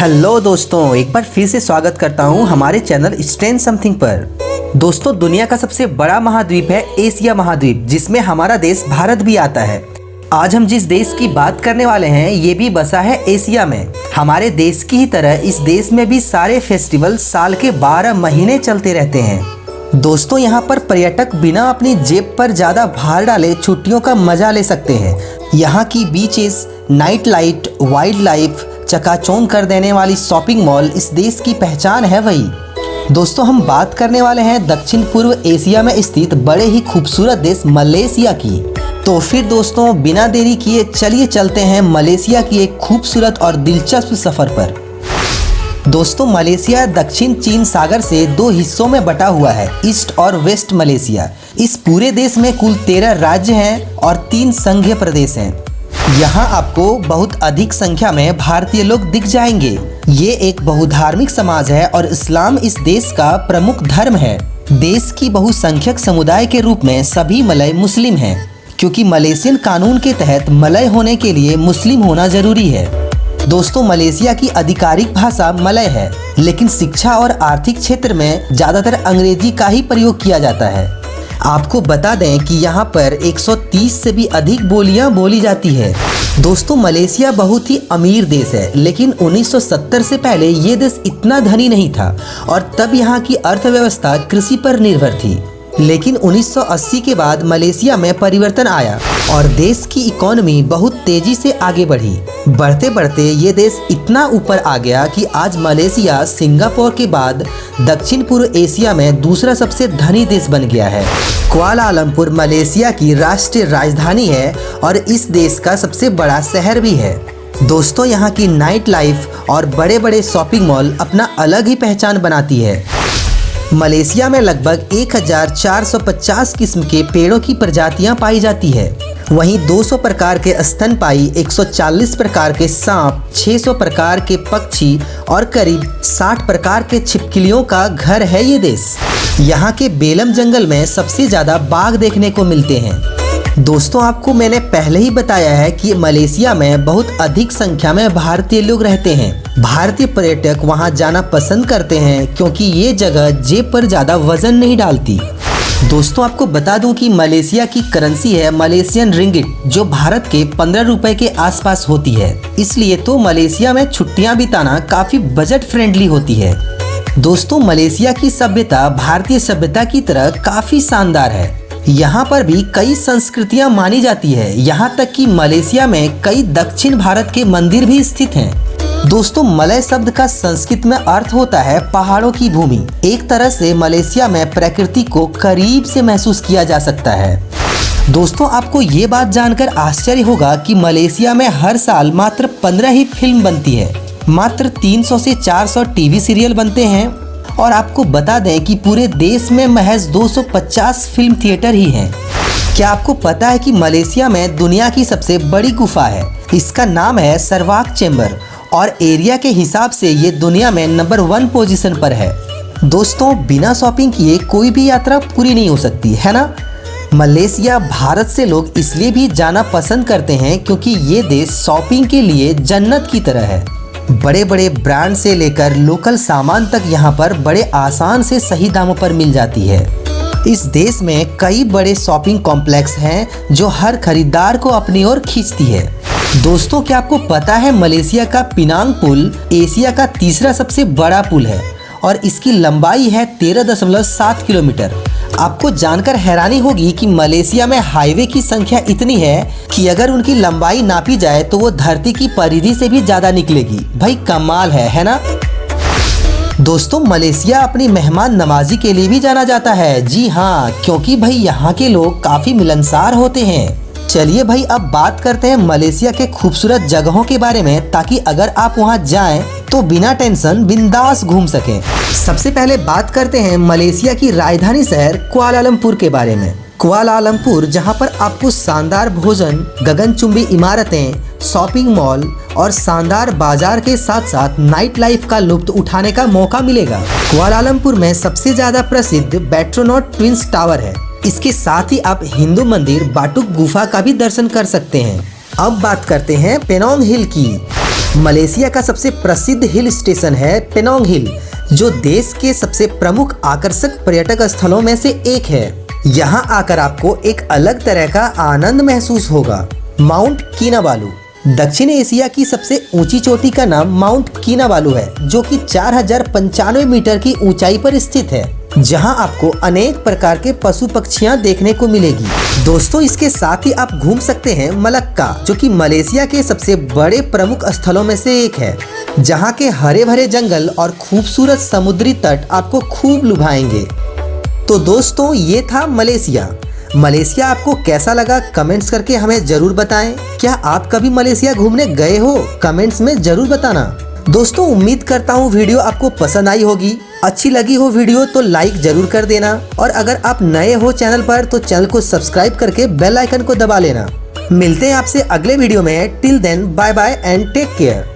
Hello दोस्तों, एक बार फिर से स्वागत करता हूं हमारे चैनल स्ट्रेंज समथिंग पर। दोस्तों, दुनिया का सबसे बड़ा महाद्वीप है एशिया महाद्वीप, जिसमें हमारा देश भारत भी आता है। आज हम जिस देश की बात करने वाले हैं ये भी बसा है एशिया में। हमारे देश की ही तरह इस देश में भी सारे फेस्टिवल साल के 12 महीने चलते रहते हैं। दोस्तों, यहाँ पर पर्यटक बिना अपनी जेब पर ज़्यादा भार डाले छुट्टियों का मजा ले सकते हैं। यहाँ की beaches, night light, wild life, चकाचौंध कर देने वाली शॉपिंग मॉल इस देश की पहचान है वही। दोस्तों, हम बात करने वाले हैं दक्षिण पूर्व एशिया में स्थित बड़े ही खूबसूरत देश मलेशिया की। तो फिर दोस्तों, बिना देरी किए चलिए चलते हैं मलेशिया की एक खूबसूरत और दिलचस्प सफ़र पर। दोस्तों, मलेशिया दक्षिण चीन सागर से दो हिस्सों में बटा हुआ है, ईस्ट और वेस्ट मलेशिया। इस पूरे देश में कुल 13 राज्य हैं और 3 संघीय प्रदेश हैं। यहाँ आपको बहुत अधिक संख्या में भारतीय लोग दिख जाएंगे। ये एक बहुधार्मिक समाज है और इस्लाम इस देश का प्रमुख धर्म है। देश की बहुसंख्यक समुदाय के रूप में सभी मलय मुस्लिम हैं, क्योंकि मलेशियन कानून के तहत मलय होने के लिए मुस्लिम होना जरूरी है। दोस्तों, मलेशिया की आधिकारिक भाषा मलय है, लेकिन शिक्षा और आर्थिक क्षेत्र में ज़्यादातर अंग्रेजी का ही प्रयोग किया जाता है। आपको बता दें कि यहाँ पर 130 से भी अधिक बोलियाँ बोली जाती है। दोस्तों, मलेशिया बहुत ही अमीर देश है, लेकिन 1970 से पहले ये देश इतना धनी नहीं था और तब यहाँ की अर्थव्यवस्था कृषि पर निर्भर थी। लेकिन 1980 के बाद मलेशिया में परिवर्तन आया और देश की इकोनॉमी बहुत तेजी से आगे बढ़ी। बढ़ते बढ़ते ये देश इतना ऊपर आ गया कि आज मलेशिया सिंगापुर के बाद दक्षिण पूर्व एशिया में दूसरा सबसे धनी देश बन गया है। कुआलालंपुर मलेशिया की राष्ट्रीय राजधानी है और इस देश का सबसे बड़ा शहर भी है। दोस्तों, यहाँ की नाइट लाइफ और बड़े बड़े शॉपिंग मॉल अपना अलग ही पहचान बनाती है। मलेशिया में लगभग 1450 किस्म के पेड़ों की प्रजातियां पाई जाती है। वहीं 200 प्रकार के स्तनपायी, 140 प्रकार के सांप, 600 प्रकार के पक्षी और करीब 60 प्रकार के छिपकलियों का घर है ये देश। यहाँ के बेलम जंगल में सबसे ज़्यादा बाघ देखने को मिलते हैं। दोस्तों, आपको मैंने पहले ही बताया है कि मलेशिया में बहुत अधिक संख्या में भारतीय लोग रहते हैं। भारतीय पर्यटक वहां जाना पसंद करते हैं क्योंकि ये जगह जेब पर ज़्यादा वजन नहीं डालती। दोस्तों, आपको बता दूं कि मलेशिया की करेंसी है मलेशियन रिंगिट, जो भारत के 15 रुपए के आसपास होती है। इसलिए तो मलेशिया में छुट्टियां बिताना काफ़ी बजट फ्रेंडली होती है। दोस्तों, मलेशिया की सभ्यता भारतीय सभ्यता की तरह काफ़ी शानदार है। यहाँ पर भी कई संस्कृतियाँ मानी जाती है। यहाँ तक कि मलेशिया में कई दक्षिण भारत के मंदिर भी स्थित हैं। दोस्तों, मलय शब्द का संस्कृत में अर्थ होता है पहाड़ों की भूमि। एक तरह से मलेशिया में प्रकृति को करीब से महसूस किया जा सकता है। दोस्तों, आपको ये बात जानकर आश्चर्य होगा कि मलेशिया में हर साल मात्र 15 ही फिल्म बनती है। मात्र 300 से 400 टीवी सीरियल बनते हैं और आपको बता दें कि पूरे देश में महज 250 फिल्म थिएटर ही हैं। क्या आपको पता है कि मलेशिया में दुनिया की सबसे बड़ी गुफा है? इसका नाम है सरवाक चेंबर और एरिया के हिसाब से ये दुनिया में नंबर 1 पोजीशन पर है। दोस्तों, बिना शॉपिंग किए कोई भी यात्रा पूरी नहीं हो सकती, है ना? मलेशिया भारत से लोग इसलिए भी जाना पसंद करते हैं क्योंकि ये देश शॉपिंग के लिए जन्नत की तरह है। बड़े बड़े ब्रांड से लेकर लोकल सामान तक यहाँ पर बड़े आसान से सही दामों पर मिल जाती है। इस देश में कई बड़े शॉपिंग कॉम्प्लेक्स हैं जो हर खरीदार को अपनी ओर खींचती है। दोस्तों, क्या आपको पता है मलेशिया का पिनांग पुल एशिया का तीसरा सबसे बड़ा पुल है और इसकी लंबाई है 13.7 किलोमीटर। आपको जानकर हैरानी होगी कि मलेशिया में हाईवे की संख्या इतनी है कि अगर उनकी लंबाई नापी जाए तो वो धरती की परिधि से भी ज़्यादा निकलेगी। भाई कमाल है ना? दोस्तों, मलेशिया अपनी मेहमान नवाजी के लिए भी जाना जाता है। जी हाँ, क्योंकि भाई यहाँ के लोग काफ़ी मिलनसार होते हैं। चलिए भाई, अब बात करते हैं मलेशिया के खूबसूरत जगहों के बारे में, ताकि अगर आप वहाँ जाएं तो बिना टेंशन बिंदास घूम सकें। सबसे पहले बात करते हैं मलेशिया की राजधानी शहर कुआलालंपुर के बारे में। कुआलालंपुर, जहाँ पर आपको शानदार भोजन, गगनचुंबी इमारतें, शॉपिंग मॉल और शानदार बाजार के साथ साथ नाइट लाइफ का लुत्फ उठाने का मौका मिलेगा। कुआलालंपुर में सबसे ज़्यादा प्रसिद्ध पेट्रोनॉट ट्विंस टावर है। इसके साथ ही आप हिंदू मंदिर बाटुक गुफा का भी दर्शन कर सकते हैं। अब बात करते हैं पेनोंग हिल की। मलेशिया का सबसे प्रसिद्ध हिल स्टेशन है पेनोंग हिल, जो देश के सबसे प्रमुख आकर्षक पर्यटक स्थलों में से एक है। यहाँ आकर आपको एक अलग तरह का आनंद महसूस होगा। माउंट किनाबालू। दक्षिण एशिया की सबसे ऊंची चोटी का नाम माउंट किनाबालू है, जो कि 4095 मीटर की ऊंचाई पर स्थित है, जहां आपको अनेक प्रकार के पशु पक्षियां देखने को मिलेगी। दोस्तों, इसके साथ ही आप घूम सकते हैं मलक्का, जो कि मलेशिया के सबसे बड़े प्रमुख स्थलों में से एक है, जहां के हरे भरे जंगल और खूबसूरत समुद्री तट आपको खूब लुभाएंगे। तो दोस्तों, ये था मलेशिया। मलेशिया आपको कैसा लगा कमेंट्स करके हमें जरूर बताएं। क्या आप कभी मलेशिया घूमने गए हो? कमेंट्स में जरूर बताना। दोस्तों, उम्मीद करता हूँ वीडियो आपको पसंद आई होगी। अच्छी लगी हो वीडियो तो लाइक जरूर कर देना, और अगर आप नए हो चैनल पर तो चैनल को सब्सक्राइब करके बेल आइकन को दबा लेना। मिलते हैं आपसे अगले वीडियो में। Till then, bye bye and take care.